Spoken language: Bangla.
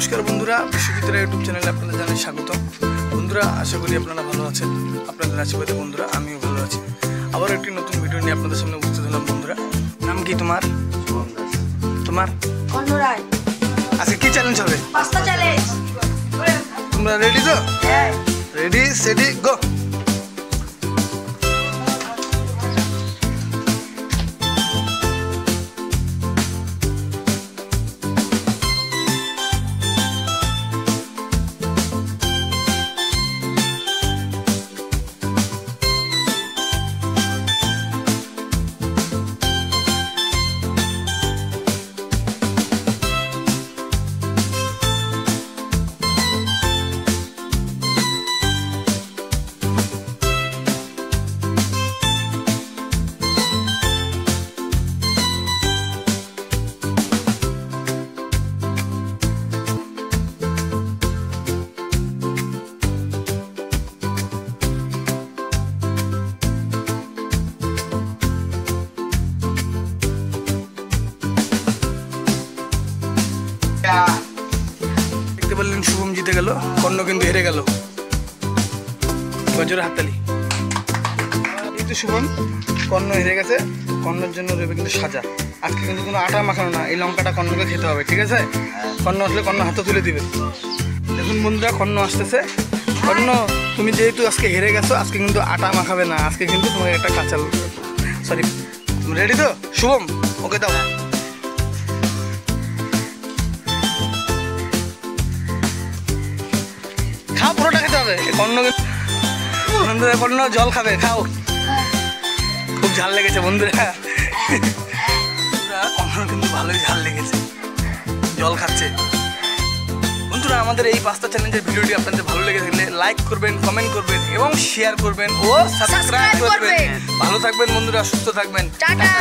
নমস্কার বন্ধুরা, বিশ্বজিতের ইউটিউব চ্যানেলে আপনাদের জানাই স্বাগত। বন্ধুরা, আশা করি আপনারা ভালো আছেন। আপনাদের আশীর্বাদে বন্ধুরা আমিও ভালো আছি। আবার একটি নতুন ভিডিও নিয়ে আপনাদের সামনে উপস্থিত হলাম। বন্ধুরা, নাম কি তোমার? তোমার আজকে কি চ্যালেঞ্জ হবে? Pasta challenge. তোমরা রেডি তো? হ্যাঁ। রেডি সেডি গো। দেখতে পারলেন শুভম জিতে গেল, কর্ণ কিন্তু হেরে গেল। গজোর হাততালি। এই তো শুভম, কর্ণ হেরে গেছে। কর্ণের জন্য রয়েছে কিন্তু সাজা। আজকে কিন্তু কোনো আটা মাখানো না, এই লঙ্কাটা কর্ণকে খেতে হবে, ঠিক আছে? কর্ণ আসলে কর্ণ হাতে তুলে দিবে। দেখুন বন্ধুরা, কর্ণ আসতেছে। কর্ণ, তুমি যেহেতু আজকে হেরে গেছো, আজকে কিন্তু আটা মাখাবে না, আজকে কিন্তু তোমাকে একটা কাঁচা সরি। তুমি রেডি তো শুভম? ওকে দাও। খাও, পুরোটা খেতে হবে। কর্ণ জল খাবে, খাও। খুব ঝাল লেগেছে বন্ধুরা। কর্ণ কিন্তু ভালোই ঝাল লেগেছে, জল খাচ্ছে। বন্ধুরা, আমাদের এই পাস্তা চ্যালেঞ্জের ভিডিওটি আপনাদের ভালো লেগে থাকলে লাইক করবেন, কমেন্ট করবেন এবং শেয়ার করবেন ও সাবস্ক্রাইব করবেন। ভালো থাকবেন বন্ধুরা, সুস্থ থাকবেন। টাটা।